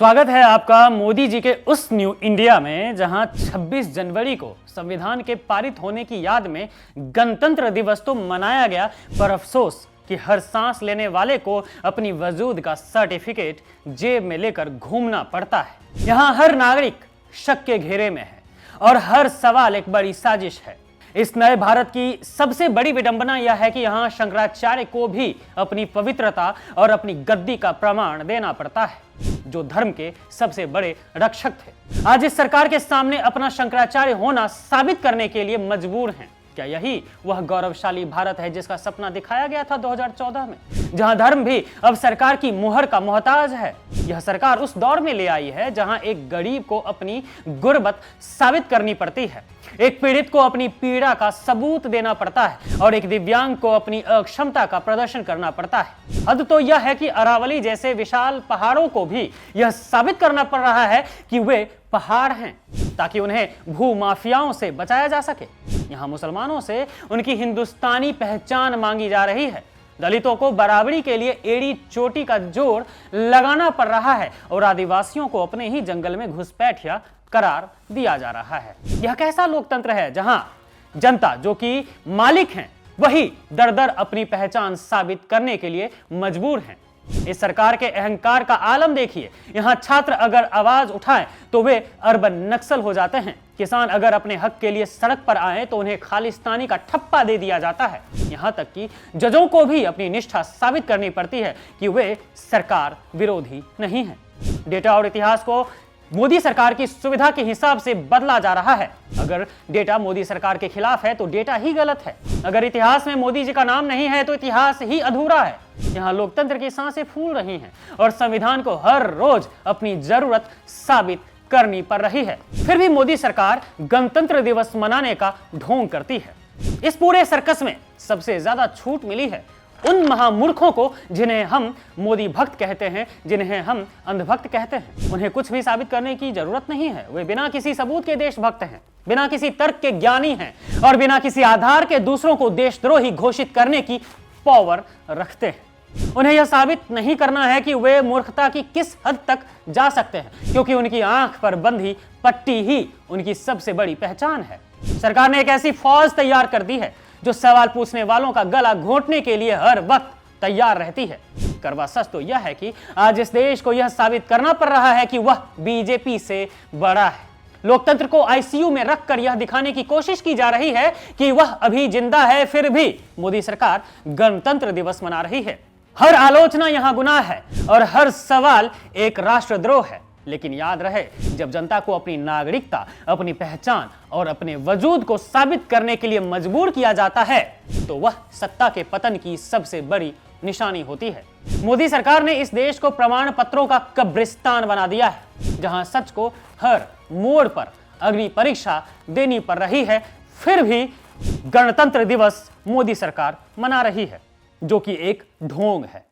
स्वागत है आपका मोदी जी के उस न्यू इंडिया में जहां 26 जनवरी को संविधान के पारित होने की याद में गणतंत्र दिवस तो मनाया गया, पर अफसोस कि हर सांस लेने वाले को अपनी वजूद का सर्टिफिकेट जेब में लेकर घूमना पड़ता है। यहां हर नागरिक शक के घेरे में है और हर सवाल एक बड़ी साजिश है। इस नए भारत की सबसे बड़ी विडंबना यह है कि यहां शंकराचार्य को भी अपनी पवित्रता और अपनी गद्दी का प्रमाण देना पड़ता है, जो धर्म के सबसे बड़े रक्षक थे। आज इस सरकार के सामने अपना शंकराचार्य होना साबित करने के लिए मजबूर हैं। क्या यही वह गौरवशाली भारत है जिसका सपना दिखाया गया था 2014 में, जहां धर्म भी अब सरकार की मुहर का मोहताज है? यह सरकार उस दौर में ले आई है जहां एक गरीब को अपनी गुर्बत साबित करनी पड़ती है, एक पीड़ित को अपनी पीड़ा का सबूत देना पड़ता है और एक दिव्यांग को अपनी अक्षमता का प्रदर्शन करना पड़ता है। हद तो यह है कि अरावली जैसे विशाल पहाड़ों को भी यह साबित करना पड़ रहा है कि वे पहाड़ हैं, ताकि उन्हें भूमाफियाओं से बचाया जा सके। यहाँ मुसलमानों से उनकी हिंदुस्तानी पहचान मांगी जा रही है। दलितों को बराबरी के लिए एड़ी चोटी का जोड़ लगाना पड़ रहा है और आदिवासियों को अपने ही जंगल में घुसपैठिया करार दिया जा रहा है। यह कैसा लोकतंत्र है जहां जनता जो कि मालिक हैं वही दर दर अपनी पहचान साबित करने के लिए मजबूर हैं। इस सरकार के अहंकार का आलम देखिए। यहां छात्र अगर आवाज उठाएं तो वे अर्बन नक्सल हो जाते हैं। किसान अगर अपने हक के लिए सड़क पर आए तो उन्हें खालिस्तानी का ठप्पा दे दिया जाता है। यहां तक कि जजों को भी अपनी निष्ठा साबित करनी पड़ती है कि वे सरकार विरोधी नहीं हैं। डेटा और इतिहास को मोदी सरकार की सुविधा के हिसाब से बदला जा रहा है। अगर डेटा मोदी सरकार के खिलाफ है तो डेटा ही गलत है। अगर इतिहास में मोदी जी का नाम नहीं है तो इतिहास ही अधूरा है। यहाँ लोकतंत्र की सांसें फूल रही हैं और संविधान को हर रोज अपनी जरूरत साबित करनी पड़ रही है। फिर भी मोदी सरकार गणतंत्र दिवस मनाने का ढोंग करती है। इस पूरे सर्कस में सबसे ज्यादा छूट मिली है उन महामूर्खों को जिन्हें हम मोदी भक्त कहते हैं, जिन्हें हम अंधभक्त कहते हैं। उन्हें कुछ भी साबित करने की जरूरत नहीं है। वे बिना किसी सबूत के देशभक्त हैं, बिना किसी तर्क के ज्ञानी हैं और बिना किसी आधार के दूसरों को देशद्रोही घोषित करने की पावर रखते हैं। उन्हें यह साबित नहीं करना है कि वे मूर्खता की किस हद तक जा सकते हैं, क्योंकि उनकी आंख पर बंधी पट्टी ही उनकी सबसे बड़ी पहचान है। सरकार ने एक ऐसी फौज तैयार कर दी है जो सवाल पूछने वालों का गला घोंटने के लिए हर वक्त तैयार रहती है। कड़वा सच तो यह है कि आज इस देश को यह साबित करना पड़ रहा है कि वह बीजेपी से बड़ा है। लोकतंत्र को आईसीयू में रखकर यह दिखाने की कोशिश की जा रही है कि वह अभी जिंदा है, फिर भी मोदी सरकार गणतंत्र दिवस मना रही है। हर आलोचना यहां गुनाह है और हर सवाल एक राष्ट्रद्रोह है। लेकिन याद रहे, जब जनता को अपनी नागरिकता, अपनी पहचान और अपने वजूद को साबित करने के लिए मजबूर किया जाता है तो वह सत्ता के पतन की सबसे बड़ी निशानी होती है। मोदी सरकार ने इस देश को प्रमाण पत्रों का कब्रिस्तान बना दिया है, जहां सच को हर मोड़ पर अग्नि परीक्षा देनी पड़ रही है। फिर भी गणतंत्र दिवस मोदी सरकार मना रही है, जो कि एक ढोंग है।